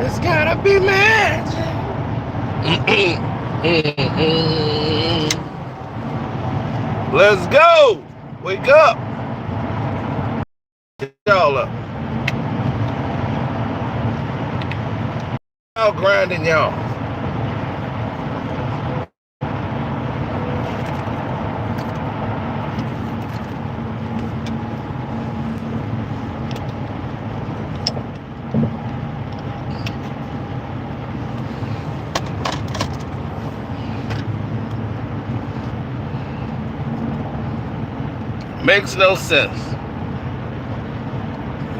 It's gotta be magic. Let's go. Wake up. Y'all up. Y'all grinding y'all. Makes no sense.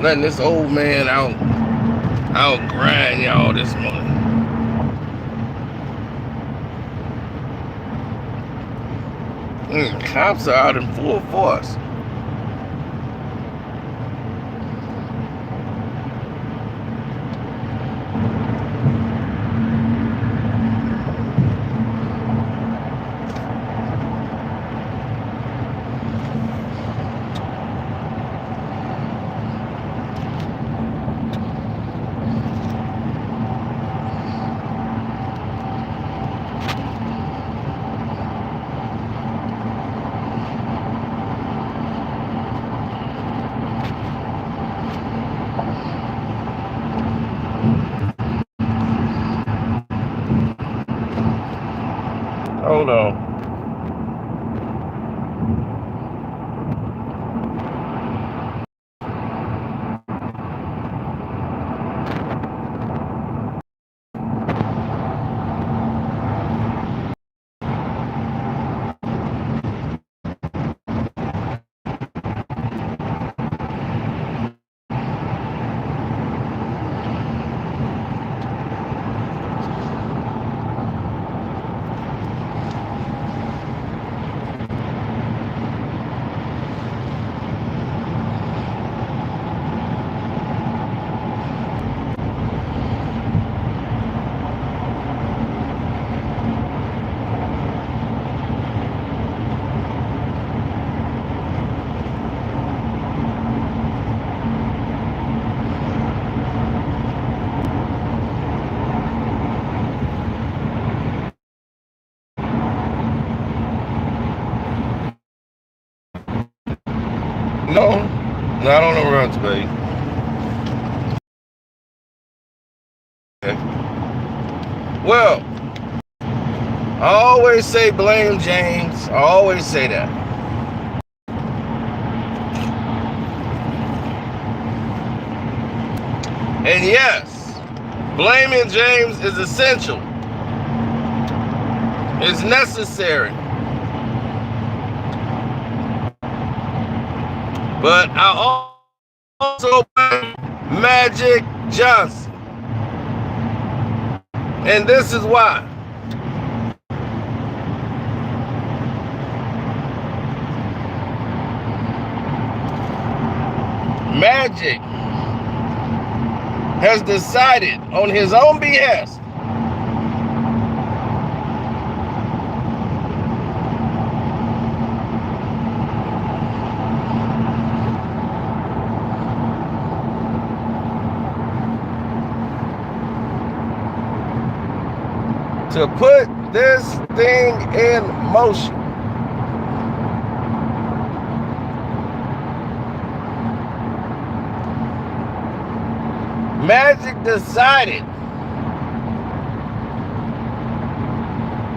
Letting this old man out grind y'all this morning. Cops are out in full force. Hold on. No, not on the runs, babe. Okay. Well, I always say blame James. I always say that. And yes, blaming James is essential. It's necessary. But I also blame Magic Johnson. And this is why. Magic has decided on his own behest to put this thing in motion. Magic decided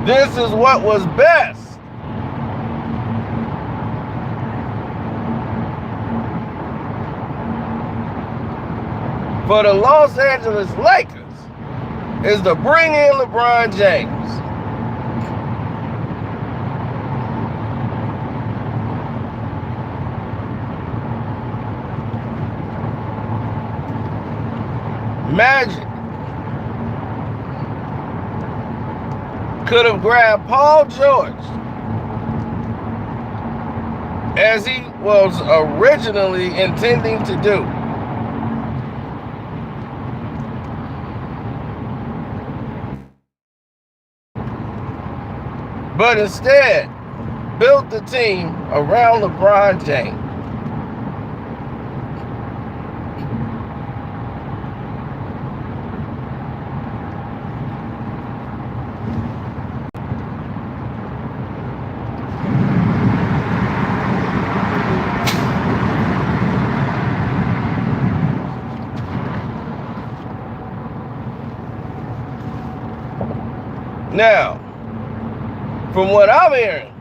this is what was best for the Los Angeles Lakers is to bring in LeBron James. Magic could have grabbed Paul George, as he was originally intending to do. But instead, built the team around LeBron James. Now, from what I'm hearing,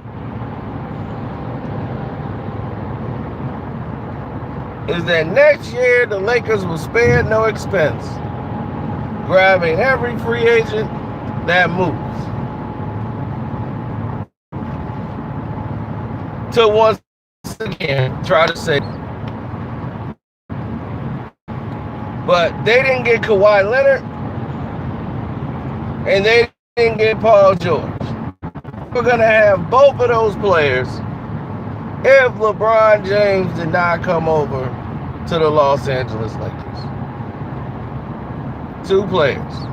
is that next year the Lakers will spare no expense, grabbing every free agent that moves to once again try to say. But they didn't get Kawhi Leonard, and they didn't get Paul George. We're going to have both of those players if LeBron James did not come over to the Los Angeles Lakers. 2 players.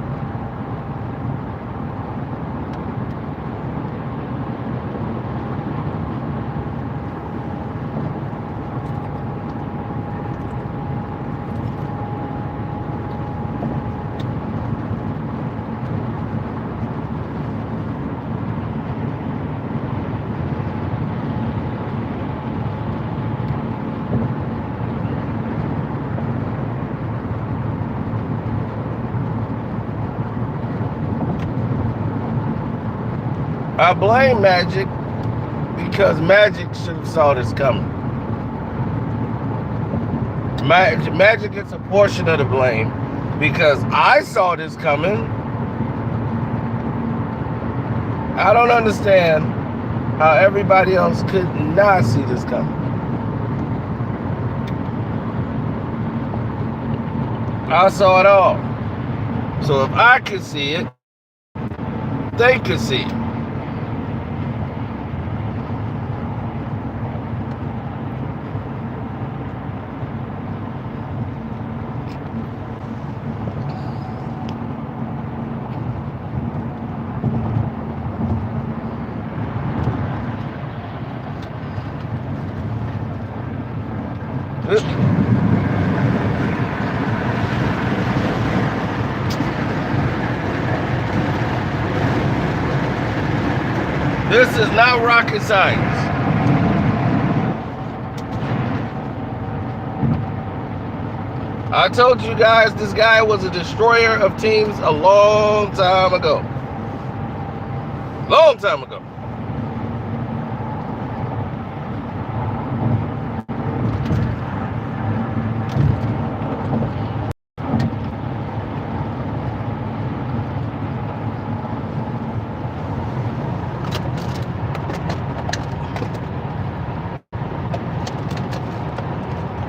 I blame Magic because Magic should have saw this coming. Magic gets a portion of the blame because I saw this coming. I don't understand how everybody else could not see this coming. I saw it all. So if I could see it, they could see it. This is not rocket science. I told you guys this guy was a destroyer of teams a long time ago. Long time ago.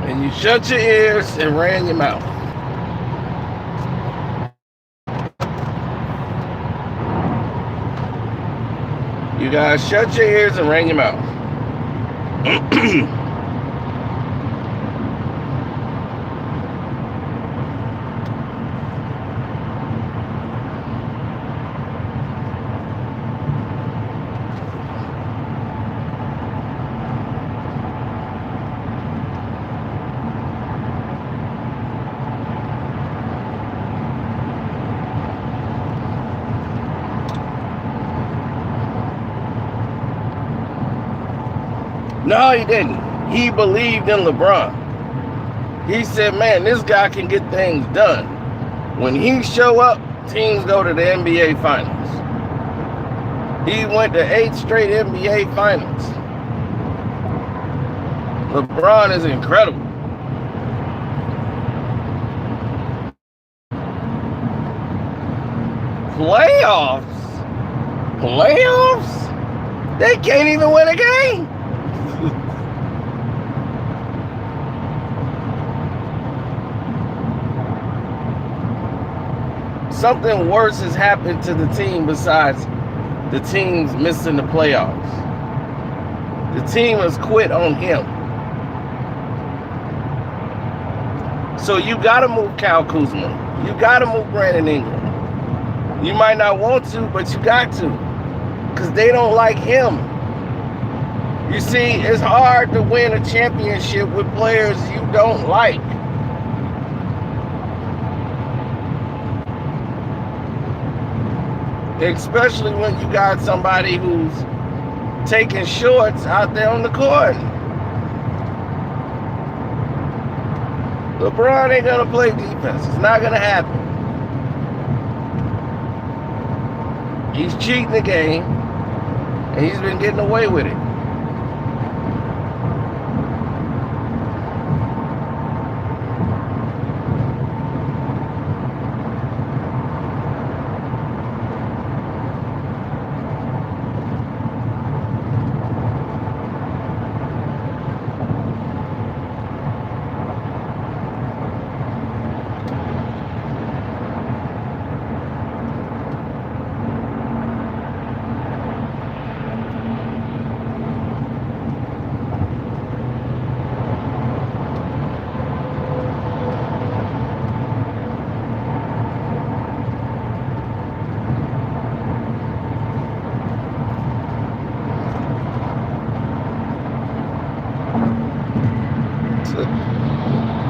And you shut your ears and ran your mouth. You guys shut your ears and ran your mouth. No, he didn't. He believed in LeBron. He said, man, this guy can get things done. When he show up, teams go to the NBA Finals. He went to 8 straight NBA Finals. LeBron is incredible. Playoffs? Playoffs? They can't even win a game. Something worse has happened to the team besides the team's missing the playoffs. The team has quit on him. So you got to move Kyle Kuzma. You got to move Brandon Ingram. You might not want to, but you got to. Because they don't like him. You see, it's hard to win a championship with players you don't like. Especially when you got somebody who's taking shorts out there on the court. LeBron ain't gonna play defense. It's not gonna happen. He's cheating the game, and he's been getting away with it.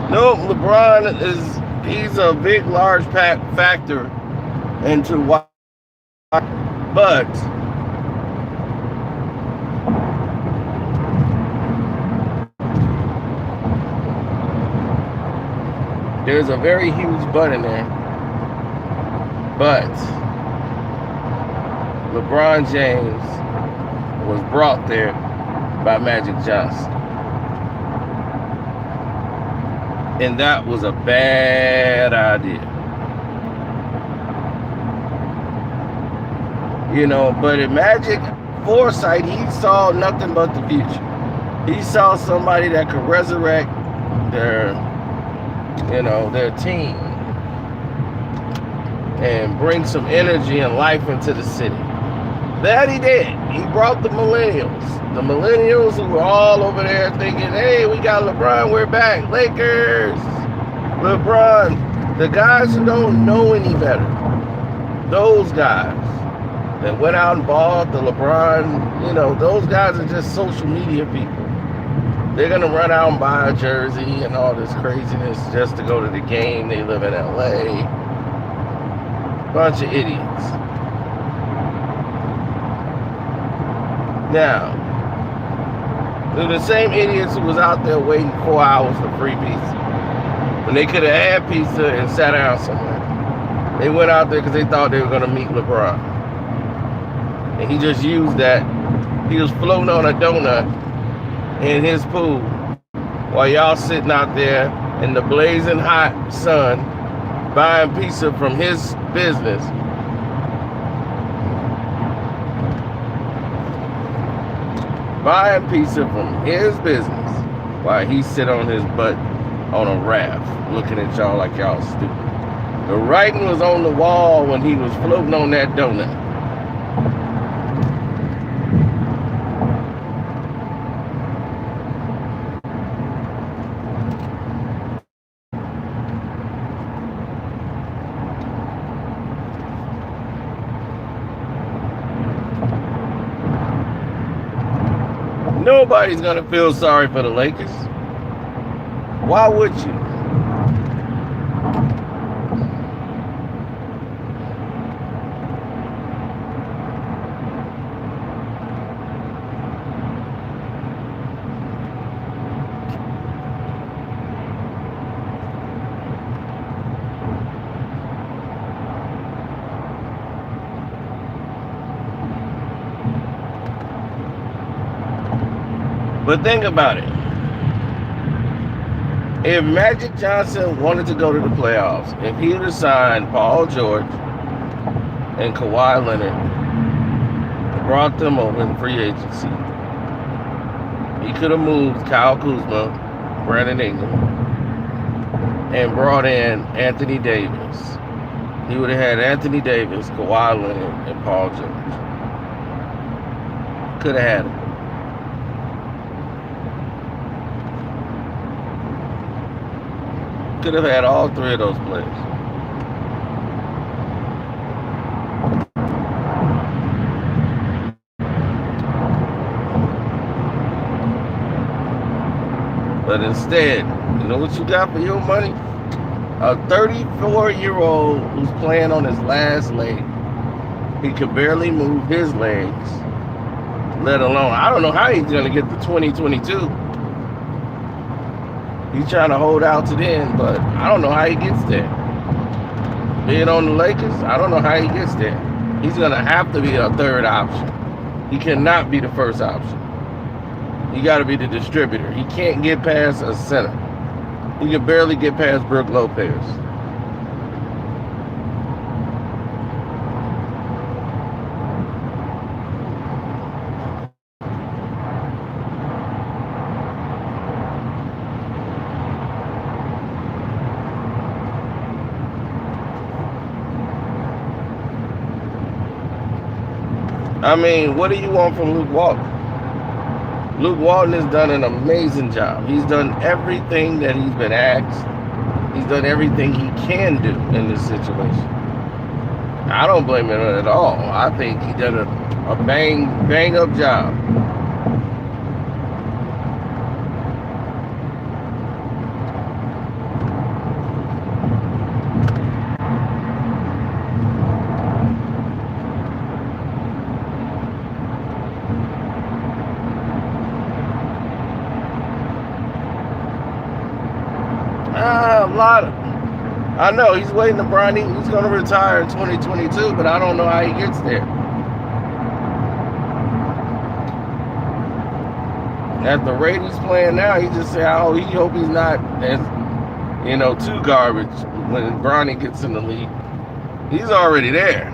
No, LeBron he's a big, large factor into why, but there's a very huge but in there. But LeBron James was brought there by Magic Johnson. And that was a bad idea. You know, but in Magic foresight, he saw nothing but the future. He saw somebody that could resurrect their team and bring some energy and life into the city. That he did. He brought the millennials. The millennials who were all over there thinking, hey, we got LeBron, we're back. Lakers, LeBron. The guys who don't know any better. Those guys that went out and bought the LeBron, those guys are just social media people. They're going to run out and buy a jersey and all this craziness just to go to the game. They live in LA. Bunch of idiots. Now, they're the same idiots who was out there waiting 4 hours for free pizza. When they could have had pizza and sat down somewhere. They went out there because they thought they were going to meet LeBron. And he just used that. He was floating on a donut in his pool while y'all sitting out there in the blazing hot sun buying pizza from his business. Buying pizza from his business while he sit on his butt on a raft looking at y'all like y'all stupid. The writing was on the wall when he was floating on that donut. Nobody's gonna feel sorry for the Lakers. Why would you? But think about it. If Magic Johnson wanted to go to the playoffs, if he would have signed Paul George and Kawhi Leonard, brought them over in free agency, he could have moved Kyle Kuzma, Brandon Ingram, and brought in Anthony Davis. He would have had Anthony Davis, Kawhi Leonard, and Paul George. Could have had him. Could have had all three of those players. But instead, you know what you got for your money? A 34-year-old who's playing on his last leg. He could barely move his legs, let alone, I don't know how he's going to get to 2022. He's trying to hold out to then, but I don't know how he gets there. Being on the Lakers, I don't know how he gets there. He's going to have to be a third option. He cannot be the first option. He got to be the distributor. He can't get past a center. He can barely get past Brook Lopez. I mean, what do you want from Luke Walton? Luke Walton has done an amazing job. He's done everything that he's been asked. He's done everything he can do in this situation. I don't blame him at all. I think he did a bang up job. I know he's waiting to Bronny. He's going to retire in 2022, but I don't know how he gets there. At the rate he's playing now, he just said, "Oh, he hope he's not as, too garbage when Bronny gets in the league." He's already there.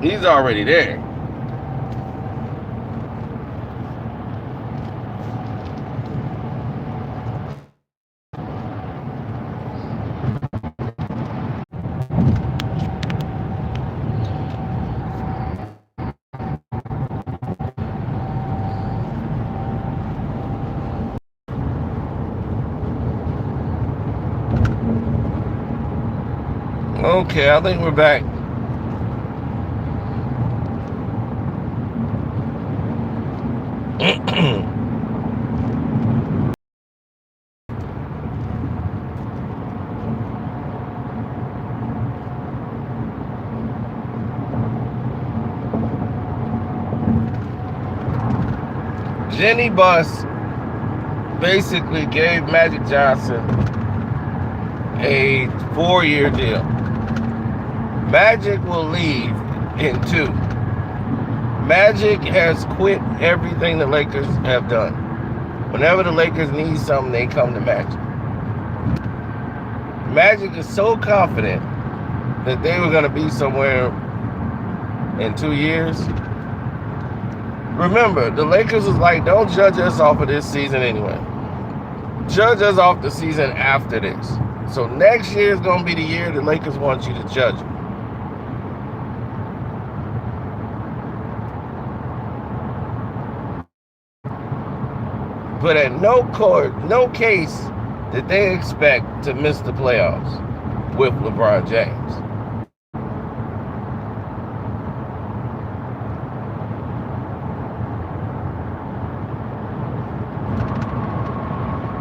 He's already there. Okay, I think we're back. Jenny Buss basically gave Magic Johnson a 4-year deal. Magic will leave in 2. Magic has quit everything the Lakers have done. Whenever the Lakers need something, they come to Magic. Magic is so confident that they were going to be somewhere in 2 years. Remember, the Lakers was like, don't judge us off of this season anyway. Judge us off the season after this. So next year is going to be the year the Lakers want you to judge them. But at no case did they expect to miss the playoffs with LeBron James.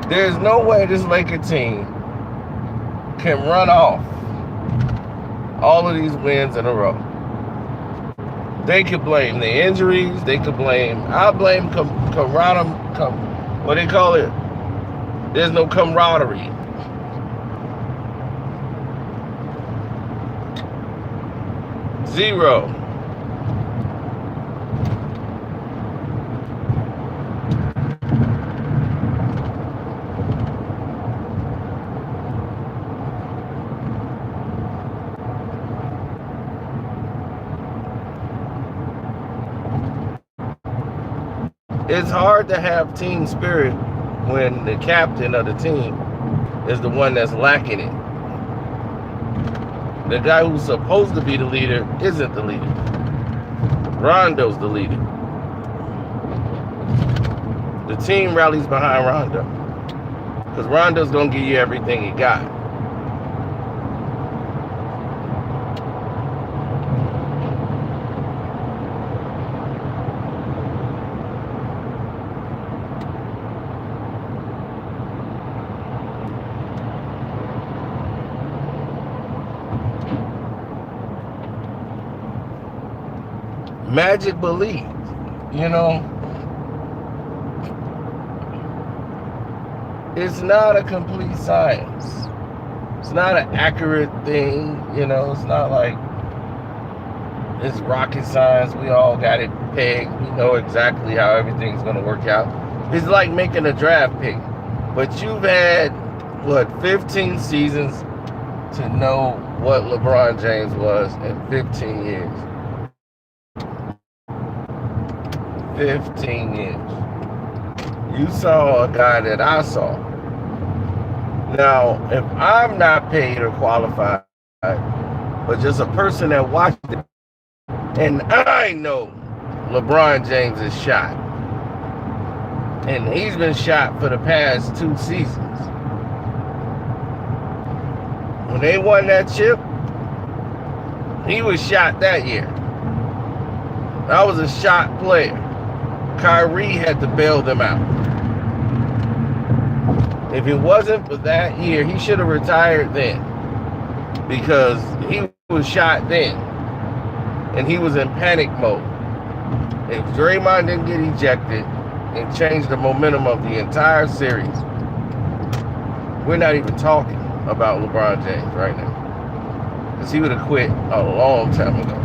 There's no way this Laker team can run off all of these wins in a row. They could blame the injuries. I'll blame what do they call it? There's no camaraderie. Zero. It's hard to have team spirit when the captain of the team is the one that's lacking it. The guy who's supposed to be the leader isn't the leader. Rondo's the leader. The team rallies behind Rondo because Rondo's going to give you everything he got. Magic believed, it's not a complete science. It's not an accurate thing, it's not like It's rocket science. We all got it pegged. We know exactly how everything's going to work out. It's like making a draft pick. But you've had, what, 15 seasons to know what LeBron James was in 15 years. 15 years. You saw a guy that I saw. Now, if I'm not paid or qualified, but just a person that watched it, and I know LeBron James is shot, and he's been shot for the past 2 seasons. When they won that chip, he was shot that year. I was a shot player. Kyrie had to bail them out. If it wasn't for that year, he should have retired then, because he was shot then, and he was in panic mode. If Draymond didn't get ejected and change the momentum of the entire series, we're not even talking about LeBron James right now, because he would have quit a long time ago.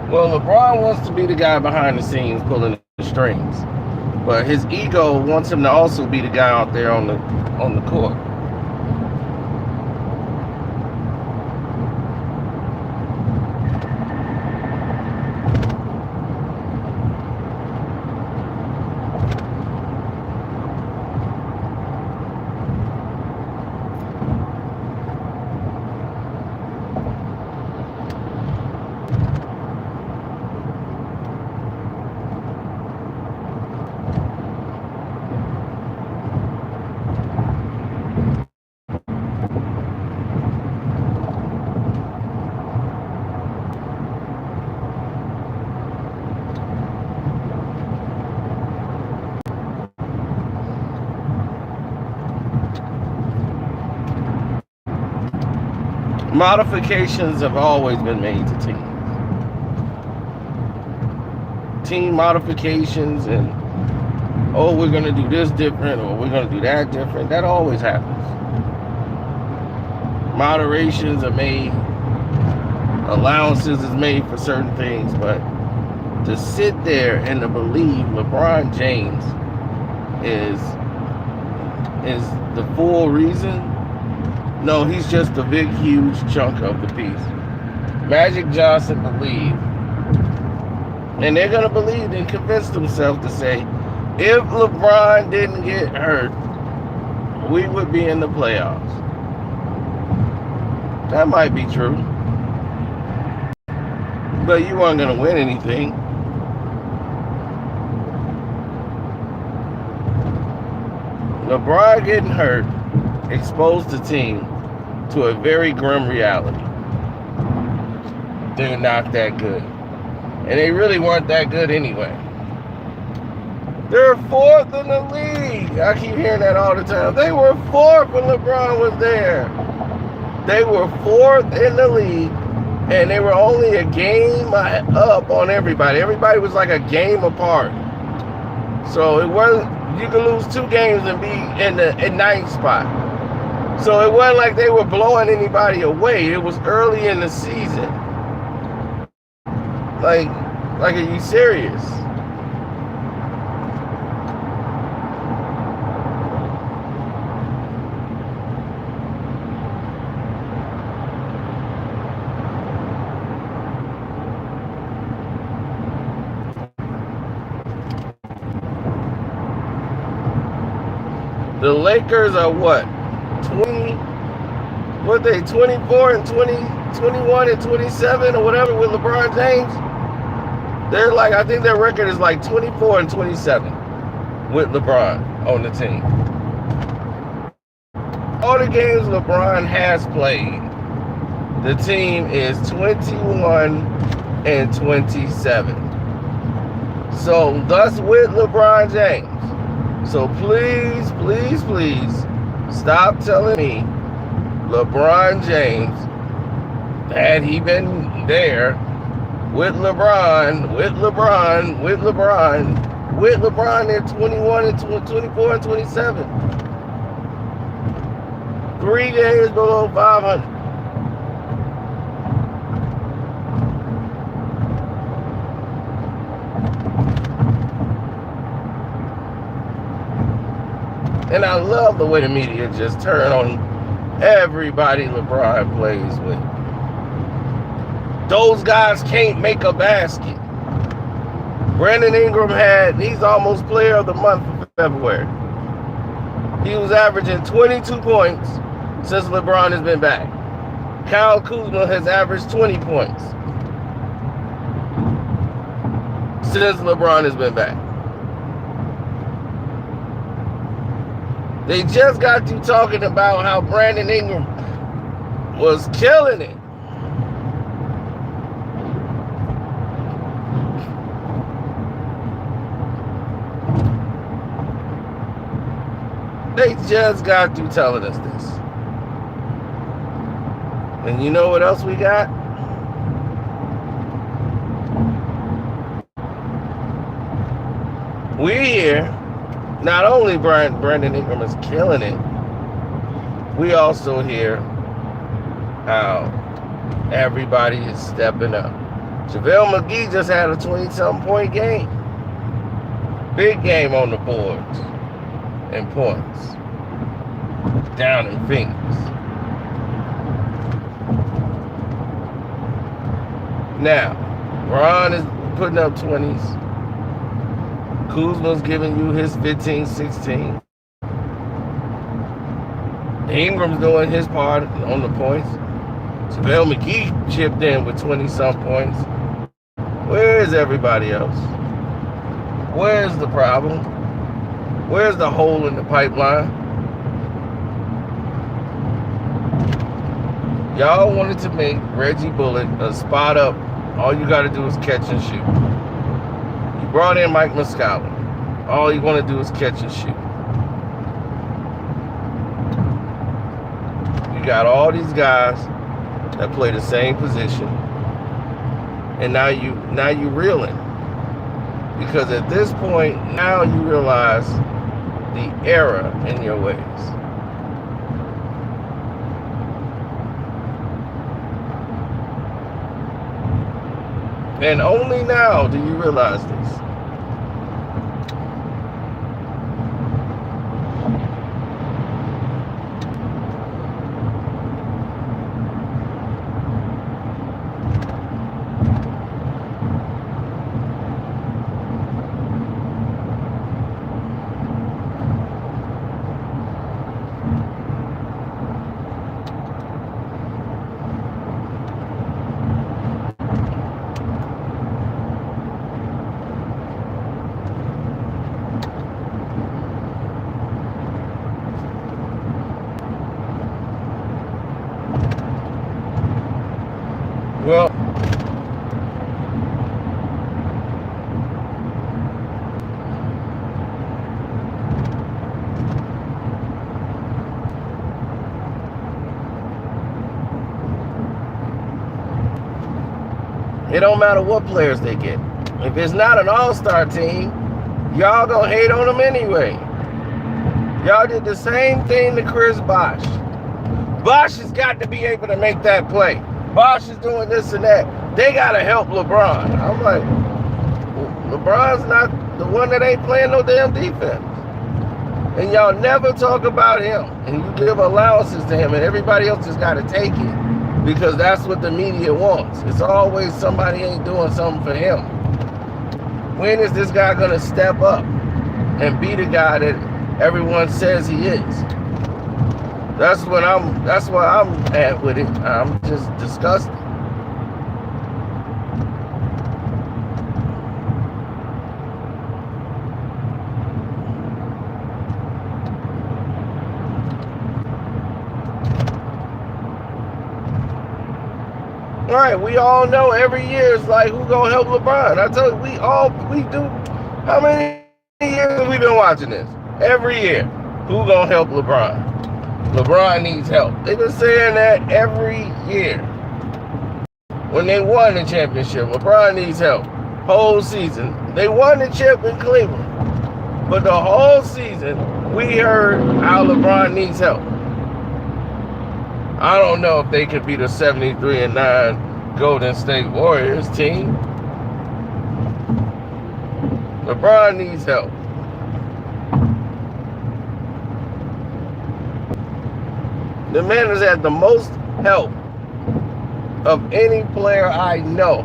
Well, LeBron wants to be the guy behind the scenes pulling the strings, but his ego wants him to also be the guy out there on the court. Modifications have always been made to teams. Team modifications and, oh, we're going to do this different, or we're going to do that different. That always happens. Moderations are made, allowances is made for certain things, but to sit there and to believe LeBron James is the full reason. No, he's just a big, huge chunk of the piece. Magic Johnson believed, and they're going to believe and convince themselves to say, if LeBron didn't get hurt, we would be in the playoffs. That might be true, but you weren't going to win anything. LeBron getting hurt exposed the team to a very grim reality. They're not that good. And they really weren't that good anyway. They're 4th in the league. I keep hearing that all the time. They were 4th when LeBron was there. They were 4th in the league, and they were only a game up on everybody. Everybody was like a game apart. So it wasn't, you could lose 2 games and be in the 9th spot. So it wasn't like they were blowing anybody away. It was early in the season. Like, are you serious? The Lakers are what? 24 and 20, 21 and 27 or whatever with LeBron James. They're like, I think their record is like 24 and 27 with LeBron on the team. All the games LeBron has played, the team is 21 and 27. So thus with LeBron James. So please, please, please stop telling me LeBron James, had he been there with LeBron in 21 and 24 and 27. 3 games below 500. And I love the way the media just turn on everybody LeBron plays with. Those guys can't make a basket. Brandon Ingram he's almost player of the month for February. He was averaging 22 points since LeBron has been back. Kyle Kuzma has averaged 20 points since LeBron has been back. They just got you talking about how Brandon Ingram was killing it. They just got you telling us this. And you know what else we got? We hear not only Brandon Ingram is killing it, we also hear how everybody is stepping up. JaVale McGee just had a 20-something point game. Big game on the boards and points down in Phoenix. Now, Ron is putting up 20s. Kuzma's giving you his 15, 16. Ingram's doing his part on the points. JaVale McGee chipped in with 20-some points. Where is everybody else? Where's the problem? Where's the hole in the pipeline? Y'all wanted to make Reggie Bullock a spot up. All you got to do is catch and shoot. You brought in Mike Muscala. All you want to do is catch and shoot. You got all these guys that play the same position, and now you reeling, because at this point now you realize the error in your ways. And only now do you realize this. Well, it don't matter what players they get. If it's not an all-star team, y'all gonna hate on them anyway. Y'all did the same thing to Chris Bosh. Bosh has got to be able to make that play. Bosh is doing this and that. They got to help LeBron. I'm like, LeBron's not the one that ain't playing no damn defense. And y'all never talk about him. And you give allowances to him, and everybody else just got to take it because that's what the media wants. It's always somebody ain't doing something for him. When is this guy going to step up and be the guy that everyone says he is? That's where I'm at with it. I'm just disgusted. All right, we all know every year is like, who gonna help LeBron? I tell you, we do. How many years have we been watching this? Every year, who gonna help LeBron? LeBron needs help. They've been saying that every year. When they won the championship, LeBron needs help. Whole season. They won the chip in Cleveland. But the whole season, we heard how LeBron needs help. I don't know if they could be the 73-9 Golden State Warriors team. LeBron needs help. The man has had the most help of any player I know.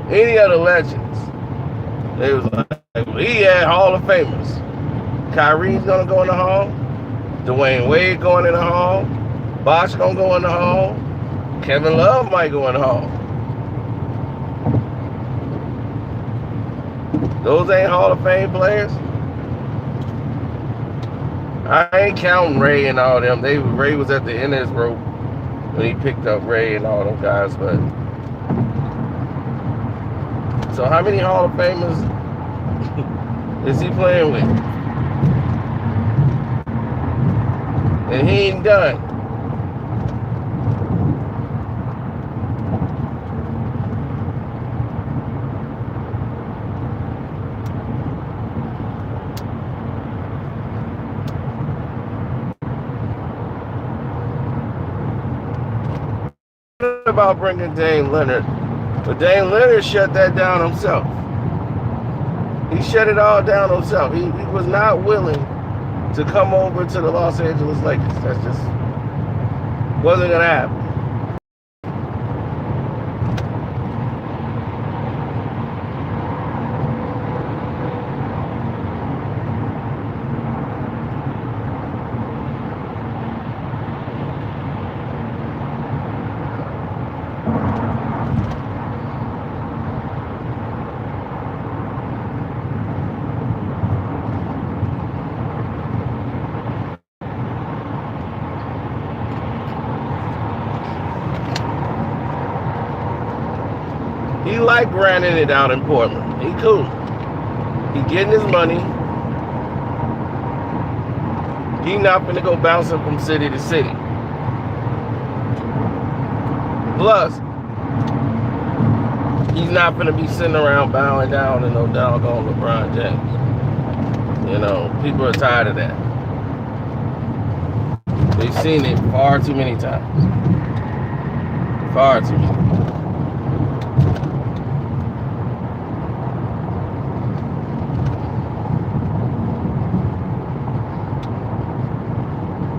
Any of the legends. They was like, he had Hall of Famers. Kyrie's gonna go in the Hall. Dwayne Wade going in the Hall. Bosh gonna go in the Hall. Kevin Love might go in the Hall. Those ain't Hall of Fame players. I ain't counting Ray and all them. Ray was at the end of his rope when he picked up Ray and all them guys. But so how many Hall of Famers is he playing with? And he ain't done. About bringing Dame Leonard, but Dame Leonard shut that down himself. He shut it all down himself. He was not willing to come over to the Los Angeles Lakers. That's just wasn't gonna happen. He like grinding it out in Portland. He cool. He getting his money. He not finna go bouncing from city to city. Plus, he's not finna be sitting around bowing down to no doggone LeBron James. You know, people are tired of that. They've seen it far too many times. Far too many.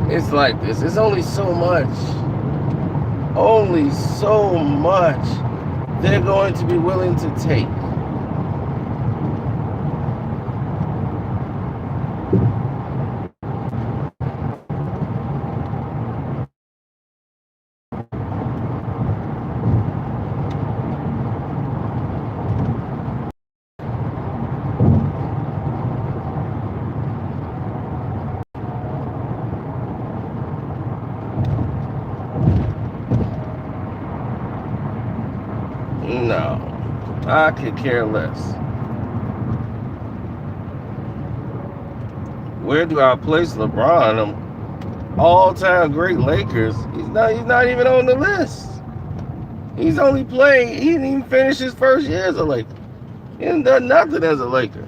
It's like this. It's only so much they're going to be willing to take. No, I could care less. Where do I place LeBron? All-time great Lakers. He's not even on the list. He's only playing. He didn't even finish his first year as a Laker. He hasn't done nothing as a Laker.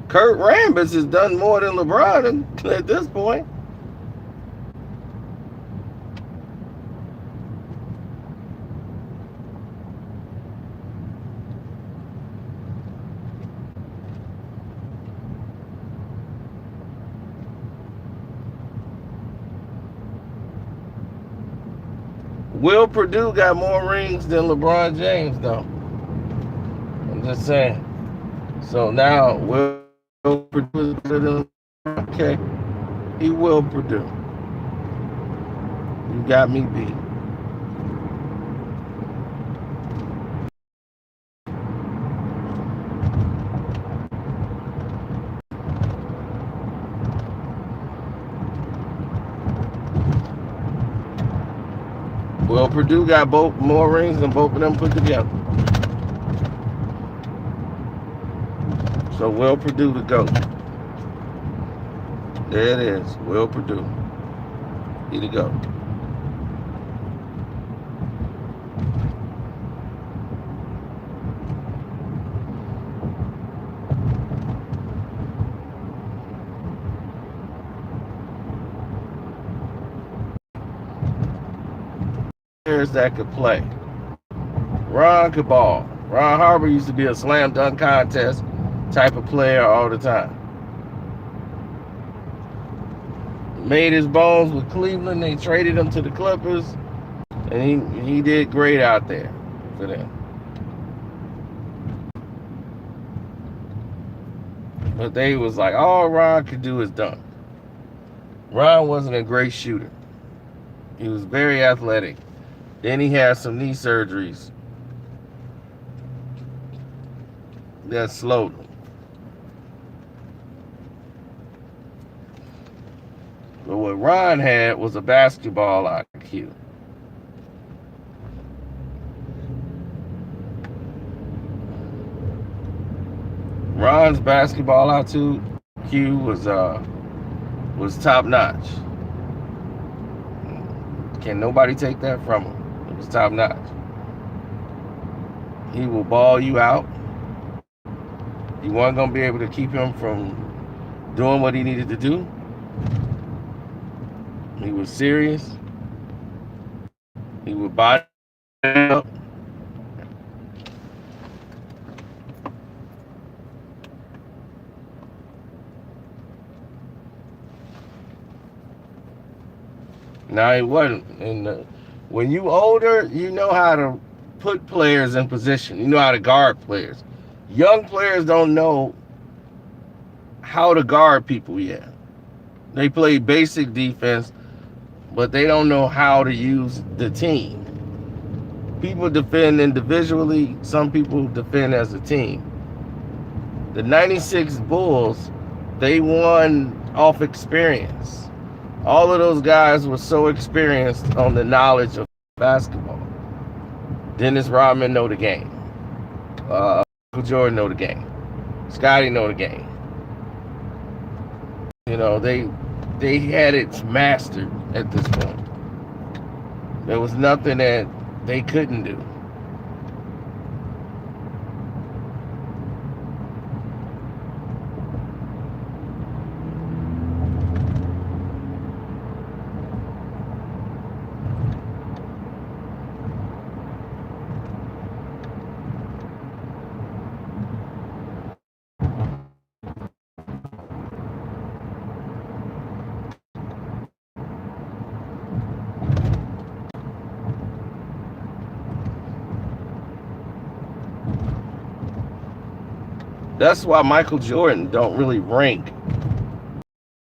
Kurt Rambis has done more than LeBron at this point. Will Purdue got more rings than LeBron James, though. I'm just saying. So now, Will Purdue is better than LeBron? Okay. He will Purdue. You got me beat. Well, Purdue got both more rings than both of them put together. So, Will Purdue to go. There it is. Will Purdue. Here to go. Players that could play. Ron could ball. Ron Harper used to be a slam dunk contest type of player all the time. Made his bones with Cleveland. They traded him to the Clippers, and he did great out there for them. But they was like, all Ron could do is dunk. Ron wasn't a great shooter. He was very athletic. Then he had some knee surgeries that slowed him. But what Ron had was a basketball IQ. Ron's basketball IQ was top notch. Can nobody take that from him? It was top notch. He will ball you out. You weren't gonna be able to keep him from doing what he needed to do. He was serious. He would body up. Now he wasn't. And when you older, you know how to put players in position. You know how to guard players. Young players don't know how to guard people yet. They play basic defense, but they don't know how to use the team. People defend individually. Some people defend as a team. The 96 Bulls, they won off experience. All of those guys were so experienced on the knowledge of basketball. Dennis Rodman know the game. Michael Jordan know the game. Scotty know the game. You know, they had it mastered at this point. There was nothing that they couldn't do. That's why Michael Jordan don't really rank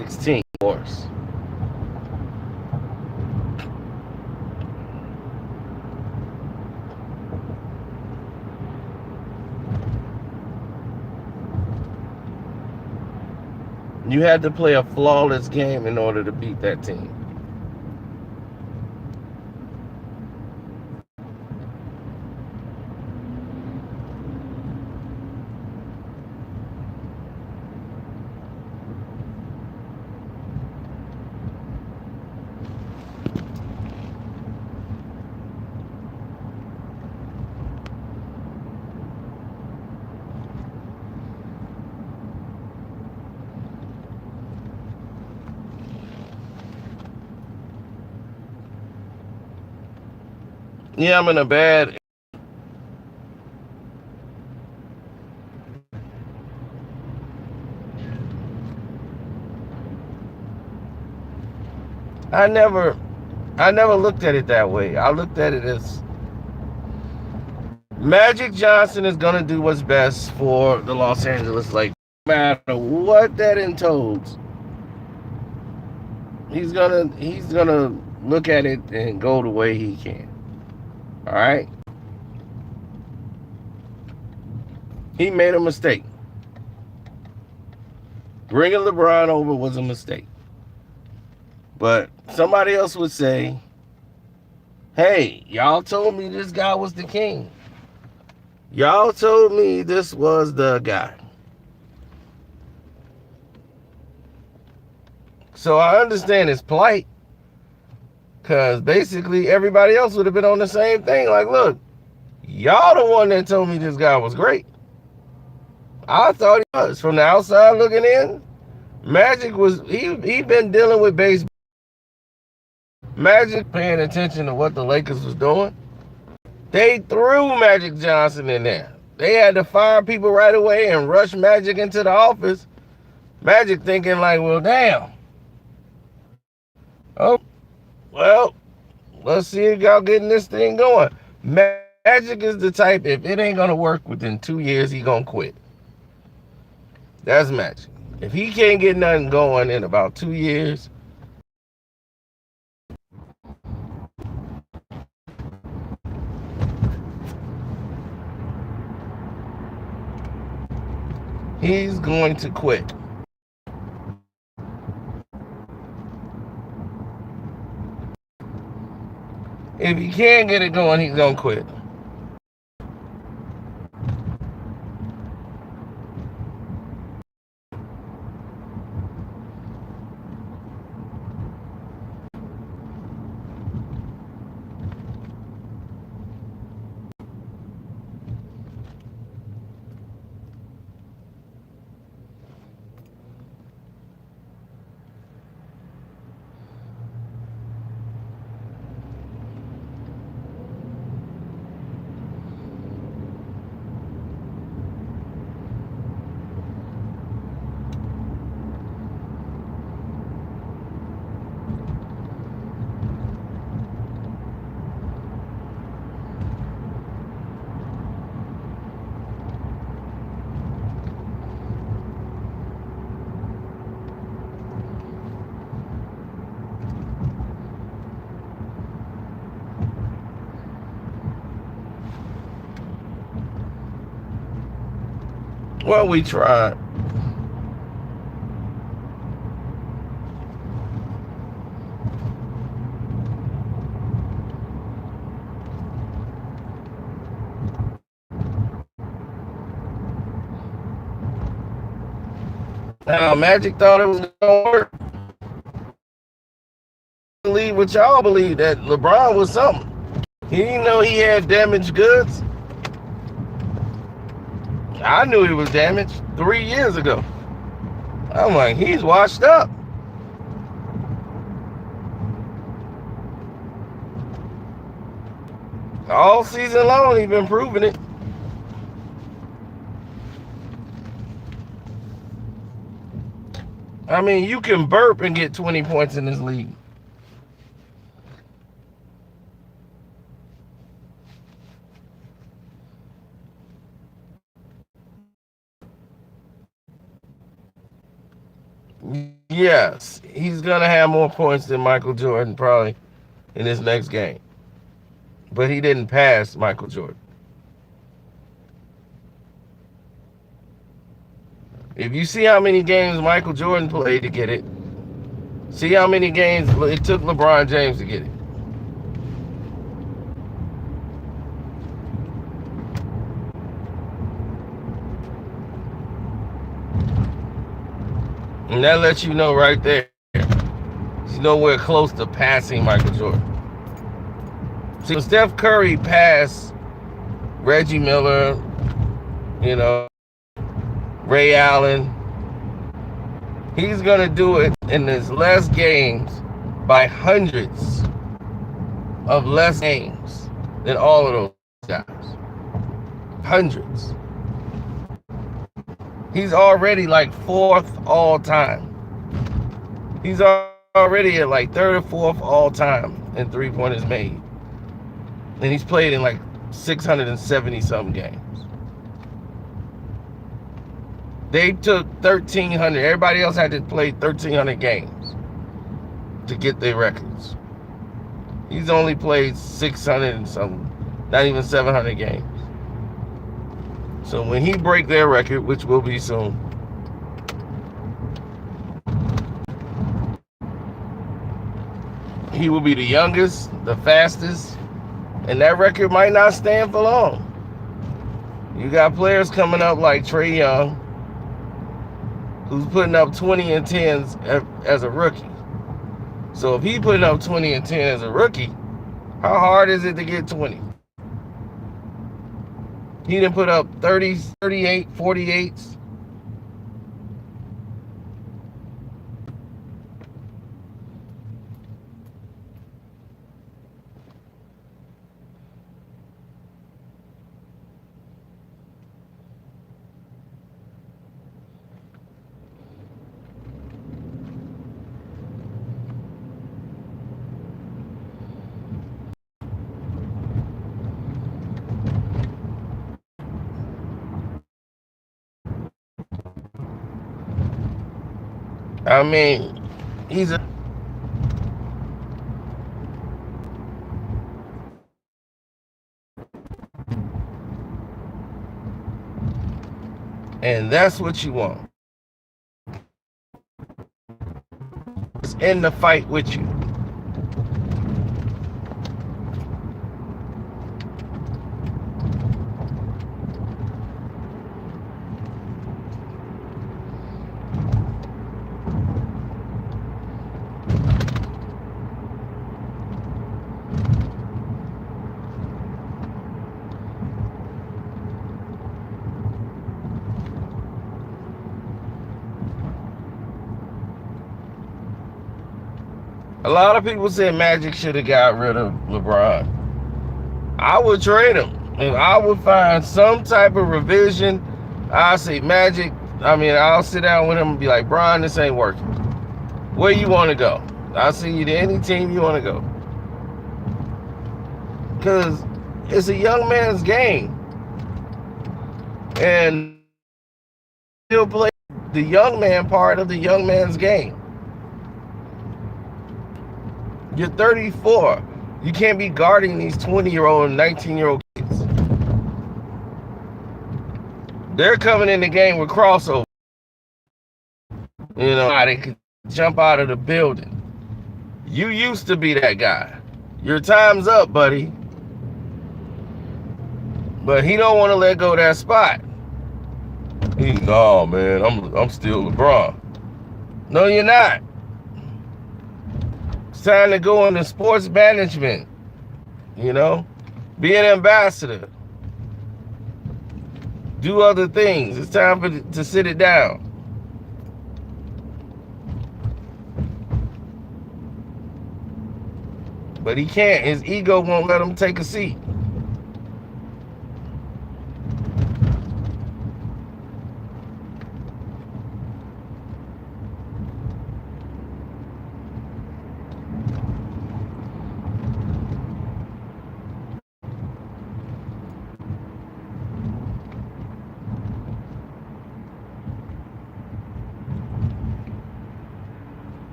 16, of course. You had to play a flawless game in order to beat that team. Yeah, I'm in a bad. I never looked at it that way. I looked at it as Magic Johnson is gonna do what's best for the Los Angeles Lakers, no matter what that entails. He's gonna look at it and go the way he can. All right. He made a mistake. Bringing LeBron over was a mistake. But somebody else would say, hey, y'all told me this guy was the king. Y'all told me this was the guy. So I understand his plight, because basically everybody else would have been on the same thing. Like, look, y'all the one that told me this guy was great. I thought he was. From the outside looking in, Magic was, he been dealing with baseball. Magic paying attention to what the Lakers was doing. They threw Magic Johnson in there. They had to fire people right away and rush Magic into the office. Magic thinking like, well, damn. Oh, well, let's see if y'all getting this thing going. Magic is the type, if it ain't going to work within 2 years, he going to quit. That's Magic. If he can't get nothing going in about 2 years, he's going to quit. If he can't get it going, he's going to quit. Well, we tried. Now, Magic thought it was going to work. Believe what y'all believe, that LeBron was something. He didn't know he had damaged goods. I knew he was damaged 3 years ago. I'm like, he's washed up. All season long, he's been proving it. I mean, you can burp and get 20 points in this league. Yes, he's going to have more points than Michael Jordan probably in his next game. But he didn't pass Michael Jordan. If you see how many games Michael Jordan played to get it, see how many games it took LeBron James to get it. And that lets you know right there, he's nowhere close to passing Michael Jordan. See, when Steph Curry passed Reggie Miller, Ray Allen, he's going to do it in his less games by hundreds of less games than all of those guys. Hundreds. He's already like 4th all time. He's already at like 3rd or 4th all time in 3-pointers made. And he's played in like 670 something games. They took 1,300. Everybody else had to play 1,300 games to get their records. He's only played 600 and something, not even 700 games. So when he break their record, which will be soon, he will be the youngest, the fastest, and that record might not stand for long. You got players coming up like Trae Young, who's putting up 20 and 10s as a rookie. So if he putting up 20 and 10 as a rookie, how hard is it to get 20? He didn't put up 30s, 38, 48s. I mean, he's a and that's what you want. It's in the fight with you. A lot of people said Magic should have got rid of LeBron. I would trade him. If I would find some type of revision, I'll say Magic. I mean, I'll sit down with him and be like, Bron, this ain't working. Where you want to go? I'll send you to any team you want to go. Because it's a young man's game. And he'll play the young man part of the young man's game. You're 34. You can't be guarding these 20-year-old and 19-year-old kids. They're coming in the game with crossover. You know, they can jump out of the building. You used to be that guy. Your time's up, buddy. But he don't want to let go of that spot. No, man, I'm still LeBron. No, you're not. It's time to go into sports management. You know, be an ambassador. Do other things. It's time to sit it down. But he can't. His ego won't let him take a seat.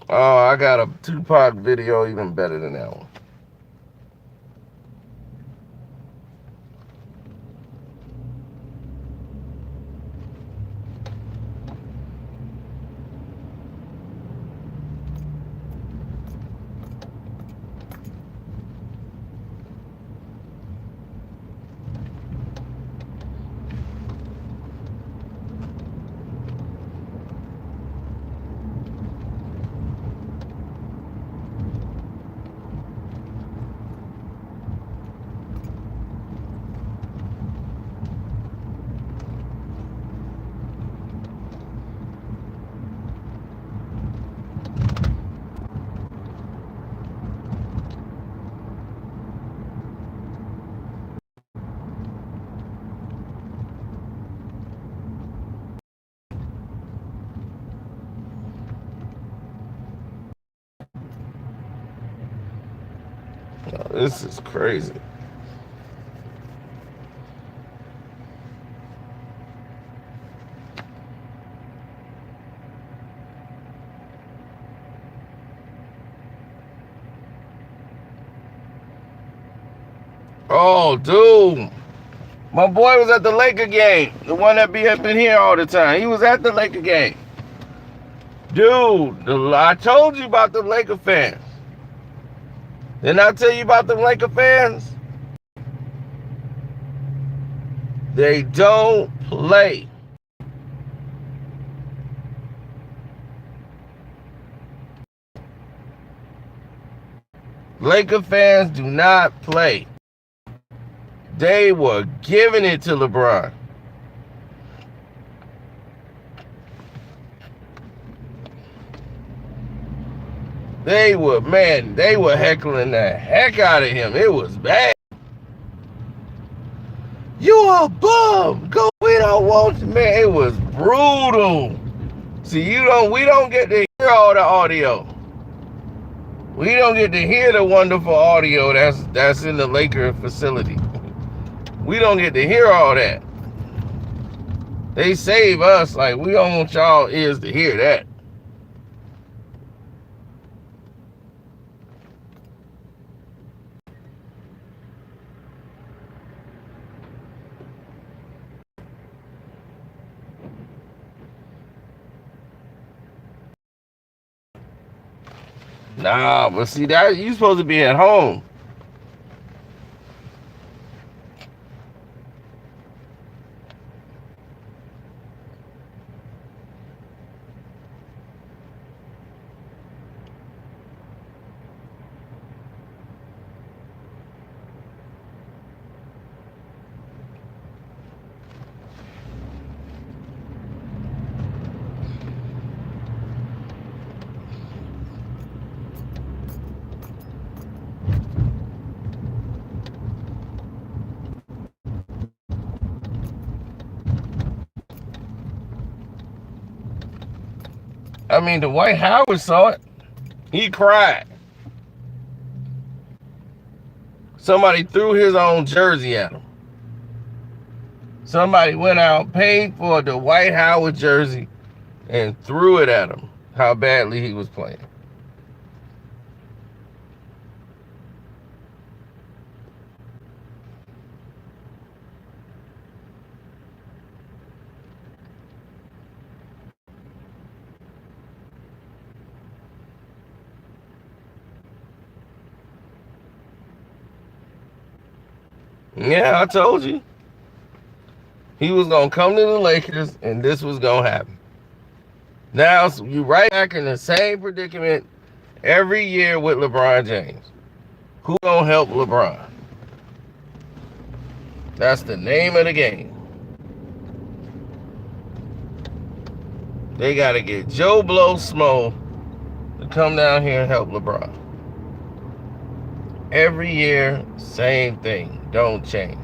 Oh, I got a Tupac video even better than that one. Oh, this is crazy. Oh, dude. My boy was at the Laker game. The one that be up in here all the time. He was at the Laker game. Dude, I told you about the Laker fans. Didn't I tell you about the Laker fans? They don't play. Laker fans do not play. They were giving it to LeBron. They were heckling the heck out of him. It was bad. You a bum. Go, we don't want you, man. It was brutal. See, we don't get to hear all the audio. We don't get to hear the wonderful audio that's in the Laker facility. We don't get to hear all that. They save us, like, we don't want y'all ears to hear that. Nah, but see, that you supposed to be at home. I mean, Dwight Howard saw it. He cried. Somebody threw his own jersey at him. Somebody went out, paid for the Dwight Howard jersey, and threw it at him. How badly he was playing. Yeah, I told you. He was going to come to the Lakers, and this was going to happen. Now, you right back in the same predicament every year with LeBron James. Who going to help LeBron? That's the name of the game. They got to get Joe Blow Smo to come down here and help LeBron. Every year, same thing. Don't change.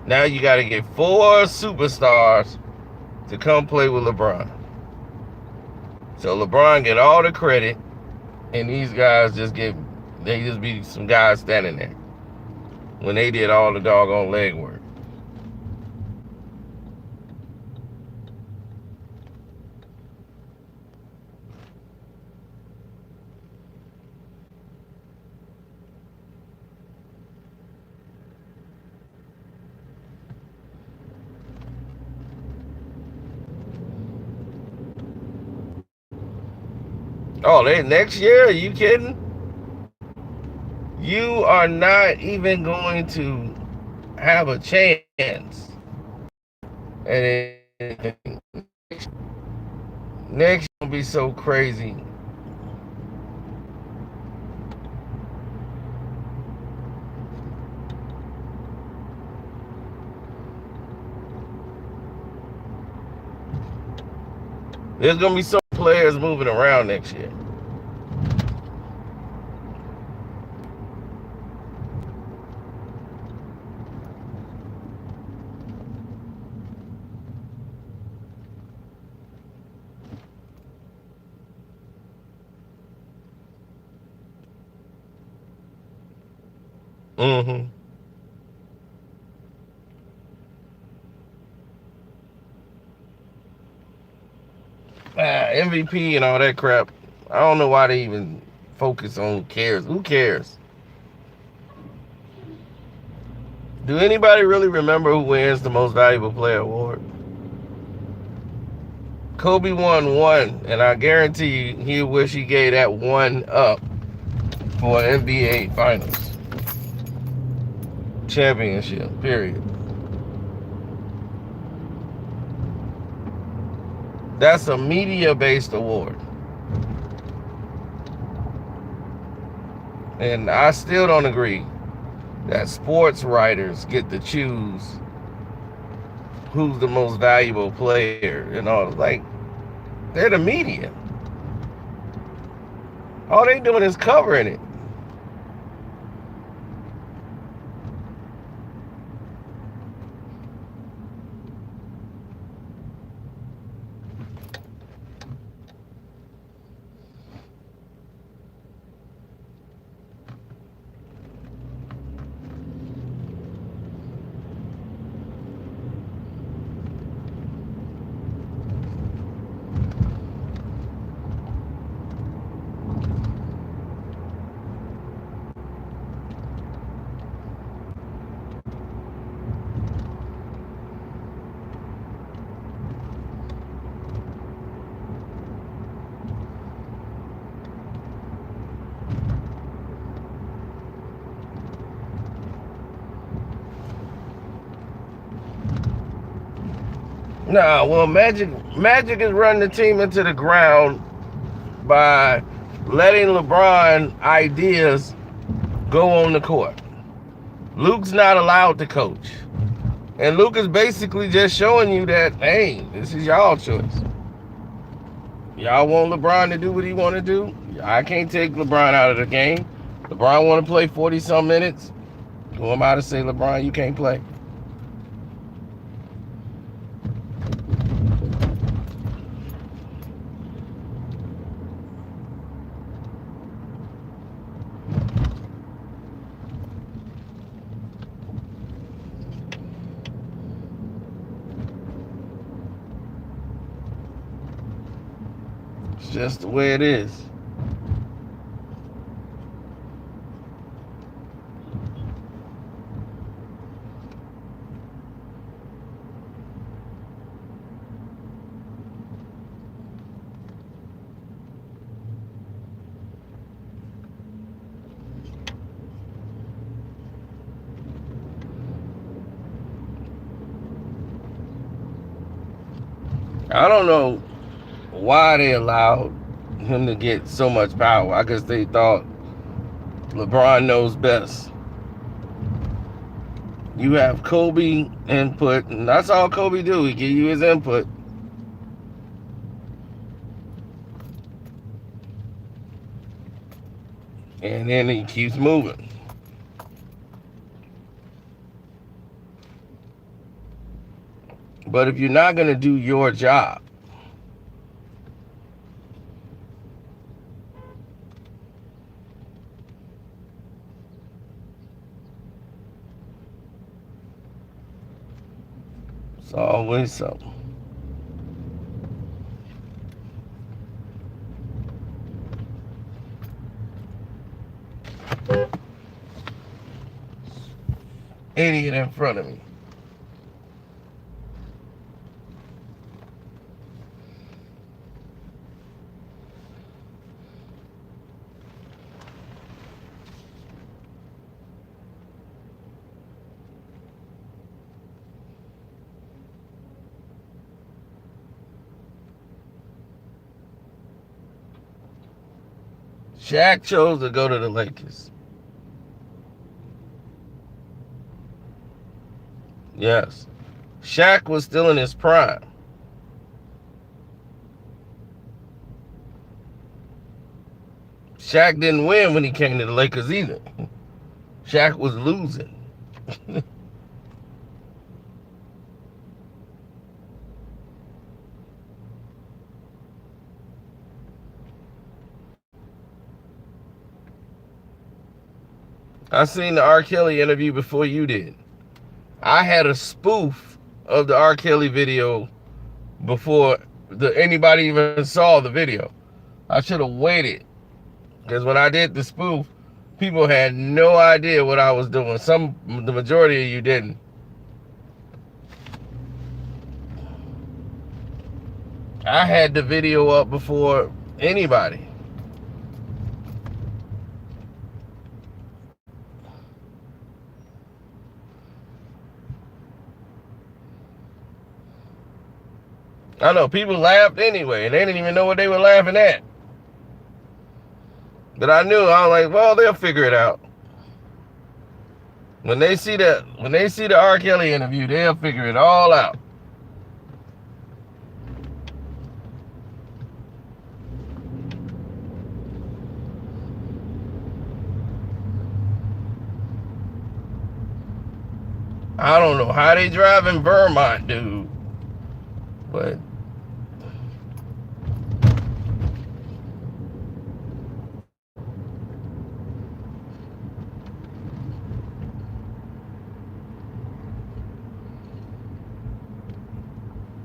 Now you got to get 4 superstars to come play with LeBron. So LeBron get all the credit, and these guys just be some guys standing there when they did all the doggone leg work. Oh, next year? Are you kidding? You are not even going to have a chance. And next will be so crazy. There's going to be so many players moving around next year. Mm-hmm. MVP and all that crap. I don't know why they even focus on who cares. Who cares? Do anybody really remember who wins the most valuable player award? Kobe won one, and I guarantee you he wish he gave that one up for an NBA Finals championship, period. That's a media-based award. And I still don't agree that sports writers get to choose who's the most valuable player and all. Like, they're the media. All they doing is covering it. Nah, well, Magic is running the team into the ground by letting LeBron ideas go on the court. Luke's not allowed to coach. And Luke is basically just showing you that, hey, this is y'all choice. Y'all want LeBron to do what he want to do? I can't take LeBron out of the game. LeBron want to play 40-some minutes. Who am I to say, LeBron, you can't play? It's just the way it is. I don't know why they allowed him to get so much power. I guess they thought LeBron knows best. You have Kobe input, and that's all Kobe do. He give you his input. And then he keeps moving. But if you're not going to do your job, it's always something. Idiot in front of me. Shaq chose to go to the Lakers. Yes. Shaq was still in his prime. Shaq didn't win when he came to the Lakers either. Shaq was losing. I seen the R. Kelly interview before you did. I had a spoof of the R. Kelly video before anybody even saw the video. I should have waited. Because when I did the spoof, people had no idea what I was doing. The majority of you didn't. I had the video up before anybody. I know people laughed anyway, and they didn't even know what they were laughing at. But I knew, I was like, well, they'll figure it out. When they see the R. Kelly interview, they'll figure it all out. I don't know how they drive in Vermont, dude. But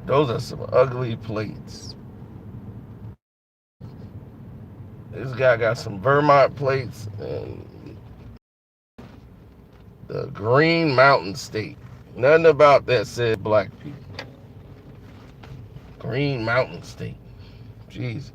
those are some ugly plates. This guy got some Vermont plates and the Green Mountain State. Nothing about that said black people. Green Mountain State. Jeez.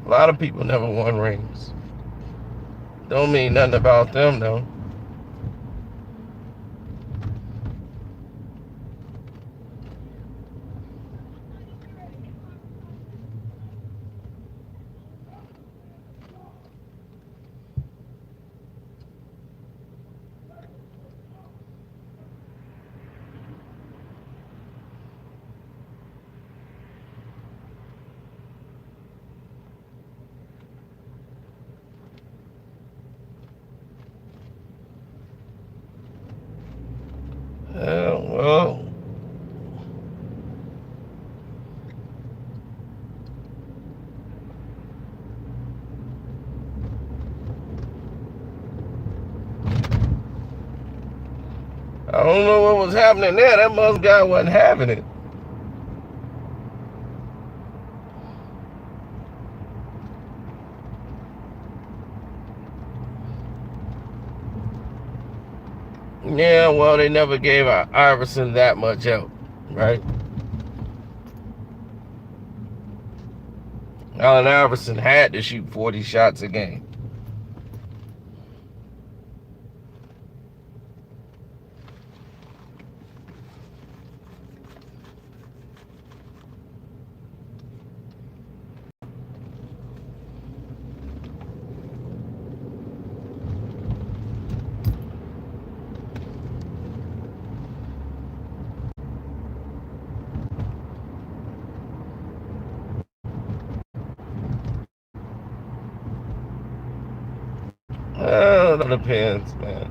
A lot of people never won rings. Don't mean nothing about them, though. Well, I don't know what was happening there. That Muslim guy wasn't having it. Yeah, well, they never gave Iverson that much help, right? Allen Iverson had to shoot 40 shots a game. It depends, man.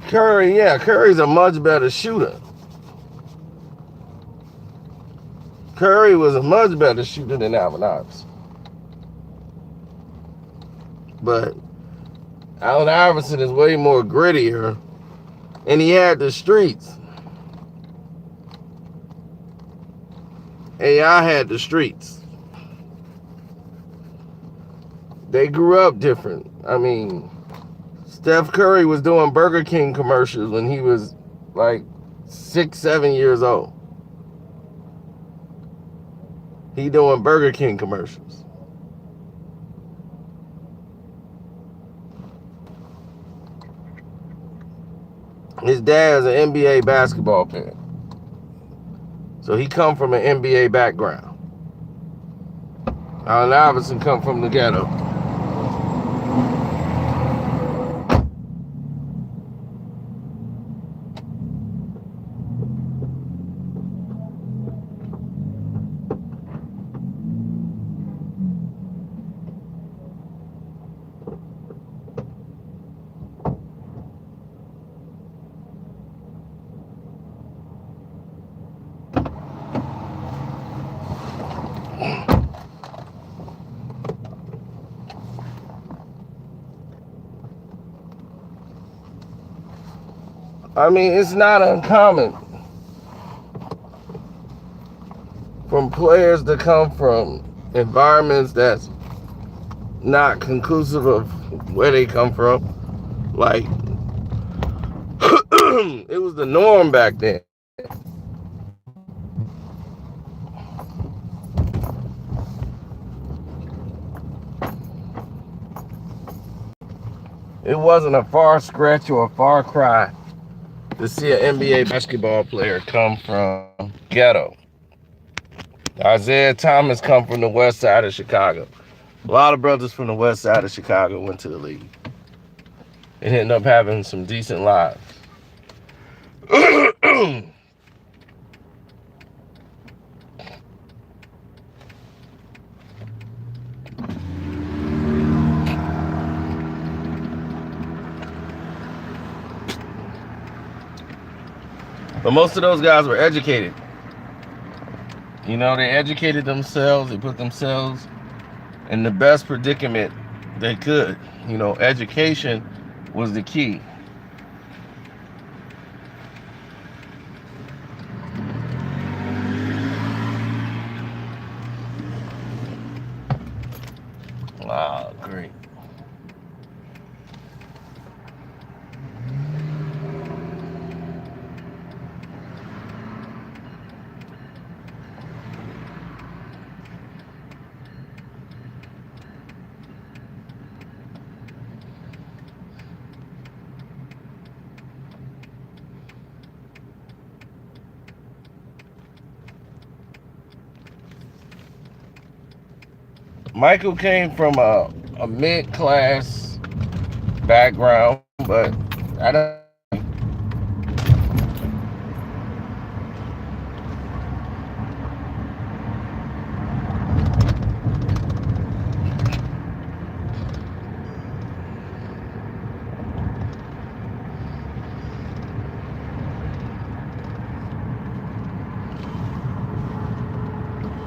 Curry, yeah, Curry's a much better shooter. Curry was a much better shooter than Allen Iverson. But Allen Iverson is way more grittier, and he had the streets. AI had the streets. They grew up different. I mean, Steph Curry was doing Burger King commercials when he was like 6, 7 years old. He doing Burger King commercials. His dad's an NBA basketball player. So he come from an NBA background. Allen Iverson come from the ghetto. I mean, it's not uncommon from players to come from environments that's not conclusive of where they come from. Like, it was the norm back then. It wasn't a far stretch or a far cry to see an NBA basketball player come from ghetto. Isaiah Thomas come from the west side of Chicago. A lot of brothers from the west side of Chicago went to the league and ended up having some decent lives. But most of those guys were educated. You know, they educated themselves. They put themselves in the best predicament they could. You know, education was the key. Wow, great. Michael came from a mid-class background, but I don't.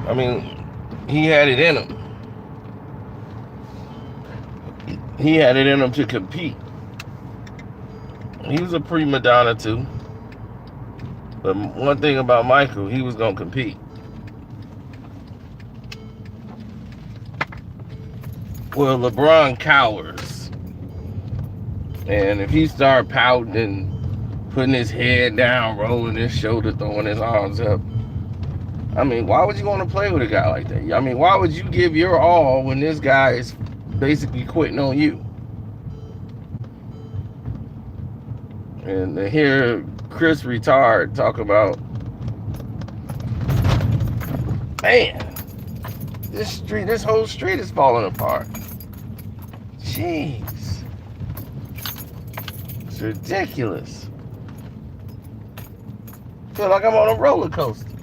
I mean, he had it in him. He had it in him to compete. He was a prima donna too. But one thing about Michael, he was going to compete. Well, LeBron cowers. And if he started pouting and putting his head down, rolling his shoulder, throwing his arms up, I mean, why would you want to play with a guy like that? I mean, why would you give your all when this guy is basically quitting on you? And to hear Chris Retard talk about, man, this whole street is falling apart. Jeez. It's ridiculous. I feel like I'm on a roller coaster.